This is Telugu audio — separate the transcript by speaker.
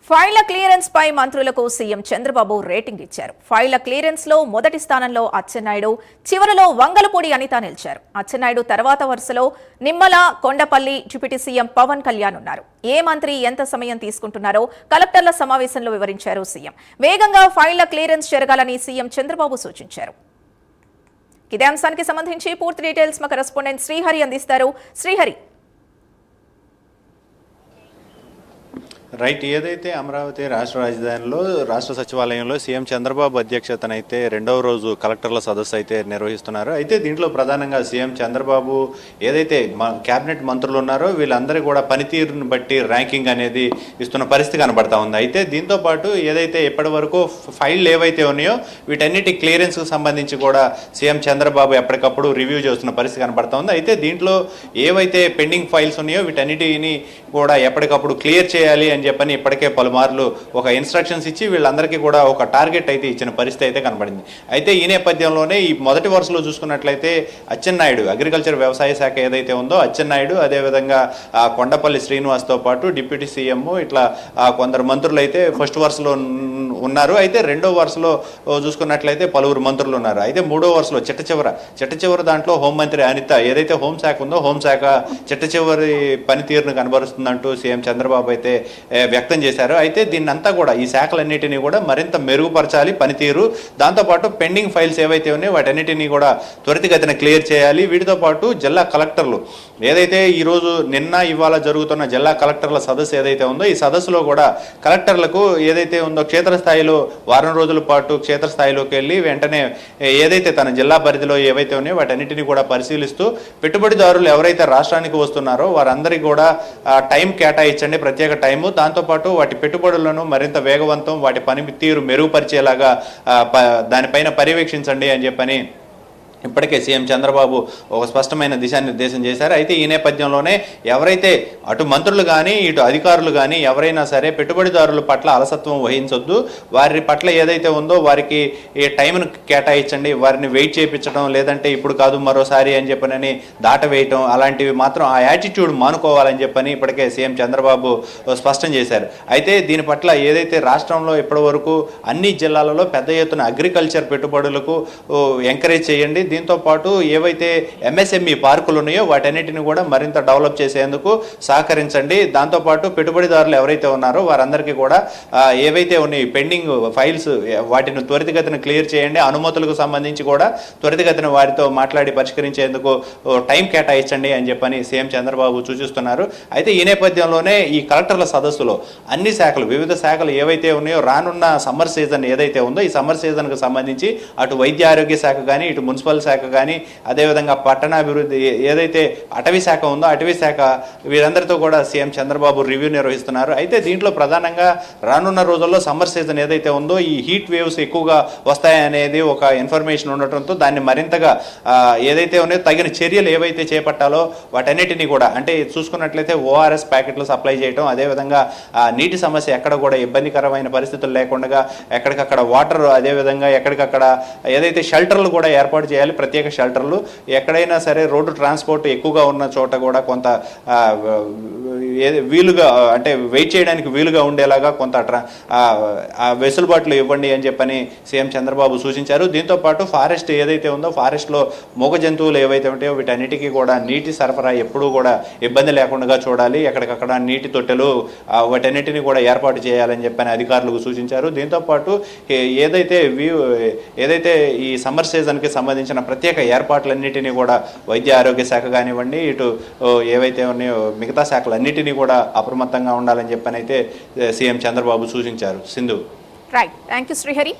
Speaker 1: ఫైళ్ల క్లియరెన్స్ పై మంత్రులకు సీఎం చంద్రబాబు రేటింగ్ ఇచ్చారు. ఫైళ్ల క్లియరెన్స్ లో మొదటి స్థానంలో అచ్చెన్నాయుడు, చివరిలో వంగలపూడి అనిత నిలిచారు. అచ్చెన్నాయుడు తర్వాత వరుసలో నిమ్మల, కొండపల్లి, డిప్యూటీ సీఎం పవన్ కళ్యాణ్ ఉన్నారు. ఏ మంత్రి ఎంత సమయం తీసుకుంటున్నారో కలెక్టర్ల సమావేశంలో వివరించారు సీఎం. వేగంగా ఫైళ్ల క్లియరెన్స్ జరగాలని సీఎం చంద్రబాబు సూచించారు. ఇదే అంశానికి సంబంధించి పూర్తి డీటెయిల్స్ మా కరెస్పాండెంట్ శ్రీహరి అందిస్తారు. శ్రీహరి,
Speaker 2: రైట్, ఏదైతే అమరావతి రాష్ట్ర రాజధానిలో రాష్ట్ర సచివాలయంలో సీఎం చంద్రబాబు అధ్యక్షతన అయితే రెండవ రోజు కలెక్టర్ల సదస్సు అయితే నిర్వహిస్తున్నారు. అయితే దీంట్లో ప్రధానంగా సీఎం చంద్రబాబు ఏదైతే కేబినెట్ మంత్రులు ఉన్నారో వీళ్ళందరూ కూడా పనితీరును బట్టి ర్యాంకింగ్ అనేది ఇస్తున్న పరిస్థితి కనబడతా ఉంది. అయితే దీంతో పాటు ఏదైతే ఇప్పటి వరకు ఫైళ్లు ఏవైతే ఉన్నాయో వీటన్నిటి క్లియరెన్స్కి సంబంధించి కూడా సీఎం చంద్రబాబు ఎప్పటికప్పుడు రివ్యూ చేస్తున్న పరిస్థితి కనబడతా ఉంది. అయితే దీంట్లో ఏవైతే పెండింగ్ ఫైల్స్ ఉన్నాయో వీటన్నిటిని కూడా ఎప్పటికప్పుడు క్లియర్ చేయాలి అని చెప్పని ఇప్పటికే పలుమార్లు ఒక ఇన్స్ట్రక్షన్స్ ఇచ్చి వీళ్ళందరికీ కూడా ఒక టార్గెట్ అయితే ఇచ్చిన పరిస్థితి అయితే కనబడింది. అయితే ఈ నేపథ్యంలోనే ఈ మొదటి వరుసలో చూసుకున్నట్లయితే అచ్చెన్నాయుడు, అగ్రికల్చర్ వ్యవసాయ శాఖ ఏదైతే ఉందో అచ్చెన్నాయుడు, అదేవిధంగా కొండపల్లి శ్రీనివాస్తో పాటు డిప్యూటీ సీఎం ఇట్లా కొందరు మంత్రులు అయితే ఫస్ట్ వరుసలో ఉన్నారు. అయితే రెండో వరుసలో చూసుకున్నట్లయితే పలువురు మంత్రులు ఉన్నారు. అయితే మూడో వరుసలో చిట్ట చివరి దాంట్లో హోంమంత్రి అనిత ఏదైతే హోంశాఖ ఉందో హోంశాఖ చిట్ట చివరి పనితీరును కనబరుస్తుందంటూ సీఎం చంద్రబాబు అయితే వ్యక్తం చేశారు. అయితే దీన్నంతా కూడా ఈ శాఖలన్నిటినీ కూడా మరింత మెరుగుపరచాలి పనితీరు, దాంతోపాటు పెండింగ్ ఫైల్స్ ఏవైతే ఉన్నాయో వాటన్నిటినీ కూడా త్వరితగతిన క్లియర్ చేయాలి. వీటితో పాటు జిల్లా కలెక్టర్లు ఏదైతే ఈరోజు నిన్న ఇవాళ జరుగుతున్న జిల్లా కలెక్టర్ల సదస్సు ఏదైతే ఉందో ఈ సదస్సులో కూడా కలెక్టర్లకు ఏదైతే ఉందో క్షేత్రస్థాయిలో వారం రోజుల పాటు క్షేత్రస్థాయిలోకి వెళ్ళి వెంటనే ఏదైతే తన జిల్లా పరిధిలో ఏవైతే ఉన్నాయో వాటన్నిటినీ కూడా పరిశీలిస్తూ పెట్టుబడిదారులు ఎవరైతే రాష్ట్రానికి వస్తున్నారో వారందరికీ కూడా టైం కేటాయించండి, ప్రత్యేక టైము, దాంతోపాటు వాటి పెట్టుబడులను మరింత వేగవంతం, వాటి పనితీరు మెరుగుపరిచేలాగా దానిపైన పర్యవేక్షించండి అని చెప్పని ఇప్పటికే సీఎం చంద్రబాబు ఒక స్పష్టమైన దిశానిర్దేశం చేశారు. అయితే ఈ నేపథ్యంలోనే ఎవరైతే అటు మంత్రులు కానీ ఇటు అధికారులు కానీ ఎవరైనా సరే పెట్టుబడిదారుల పట్ల అలసత్వం వహించొద్దు, వారి పట్ల ఏదైతే ఉందో వారికి ఈ టైంను కేటాయించండి, వారిని వెయిట్ చేయించడం, లేదంటే ఇప్పుడు కాదు మరోసారి అని చెప్పనని దాటవేయటం, అలాంటివి మాత్రం ఆ యాటిట్యూడ్ మానుకోవాలని చెప్పని ఇప్పటికే సీఎం చంద్రబాబు స్పష్టం చేశారు. అయితే దీని పట్ల ఏదైతే రాష్ట్రంలో ఇప్పటి వరకు అన్ని జిల్లాలలో పెద్ద ఎత్తున అగ్రికల్చర్ పెట్టుబడులకు ఎంకరేజ్ చేయండి, దీంతో పాటు ఏవైతే ఎంఎస్ఎంఈ పార్కులు ఉన్నాయో వాటన్నిటిని కూడా మరింత డెవలప్ చేసేందుకు సహకరించండి, దాంతోపాటు పెట్టుబడిదారులు ఎవరైతే ఉన్నారో వారందరికీ కూడా ఏవైతే ఉన్నాయి పెండింగ్ ఫైల్స్ వాటిని త్వరితగతిన క్లియర్ చేయండి, అనుమతులకు సంబంధించి కూడా త్వరితగతిన వారితో మాట్లాడి పరిష్కరించేందుకు టైం కేటాయించండి అని చెప్పని సీఎం చంద్రబాబు సూచిస్తున్నారు. అయితే ఈ నేపథ్యంలోనే ఈ కలెక్టర్ల సదస్సులో అన్ని శాఖలు, వివిధ శాఖలు ఏవైతే ఉన్నాయో రానున్న సమ్మర్ సీజన్ ఏదైతే ఉందో ఈ సమ్మర్ సీజన్కు సంబంధించి అటు వైద్య ఆరోగ్య శాఖ కానీ ఇటు మున్సిపల్ శాఖ కానీ అదేవిధంగా పట్టణాభివృద్ధి ఏదైతే అటవీ శాఖ ఉందో అటవీ శాఖ వీరందరితో కూడా సీఎం చంద్రబాబు రివ్యూ నిర్వహిస్తున్నారు. అయితే దీంట్లో ప్రధానంగా రానున్న రోజుల్లో సమ్మర్ సీజన్ ఏదైతే ఉందో ఈ హీట్ వేవ్స్ ఎక్కువగా వస్తాయనేది ఒక ఇన్ఫర్మేషన్ ఉండటంతో దాన్ని మరింతగా ఏదైతే ఉన్నాయో తగిన చర్యలు ఏవైతే చేపట్టాలో వాటన్నిటినీ కూడా అంటే చూసుకున్నట్లయితే ఓఆర్ఎస్ ప్యాకెట్లు సప్లై చేయడం, అదేవిధంగా నీటి సమస్య ఎక్కడ కూడా ఇబ్బందికరమైన పరిస్థితులు లేకుండా ఎక్కడికక్కడ వాటర్, అదేవిధంగా ఎక్కడికక్కడ ఏదైతే షెల్టర్లు కూడా ఏర్పాటు చేయాలి, ప్రత్యేక షెల్టర్లు, ఎక్కడైనా సరే రోడ్డు ట్రాన్స్పోర్ట్ ఎక్కువగా ఉన్న చోట కూడా కొంత వీలుగా అంటే వెయిట్ చేయడానికి వీలుగా ఉండేలాగా కొంత వెసులుబాట్లు ఇవ్వండి అని చెప్పని సీఎం చంద్రబాబు సూచించారు. దీంతోపాటు ఫారెస్ట్ ఏదైతే ఉందో ఫారెస్ట్లో మూగ జంతువులు ఏవైతే ఉంటాయో వీటన్నిటికీ కూడా నీటి సరఫరా ఎప్పుడూ కూడా ఇబ్బంది లేకుండా చూడాలి, ఎక్కడికక్కడ నీటి తొట్టెలు వాటన్నిటిని కూడా ఏర్పాటు చేయాలని చెప్పని అధికారులకు సూచించారు. దీంతోపాటు ఏదైతే ఈ సమ్మర్ సీజన్కి సంబంధించిన ప్రత్యేక ఏర్పాట్లన్నిటినీ కూడా వైద్య ఆరోగ్య శాఖ కానివ్వండి ఇటు ఏవైతే ఉన్నాయో మిగతా శాఖలన్నిటినీ కూడా అప్రమత్తంగా ఉండాలని చెప్పని అయితే సీఎం చంద్రబాబు సూచించారు. Sindhu.
Speaker 1: Right, thank you Srihari.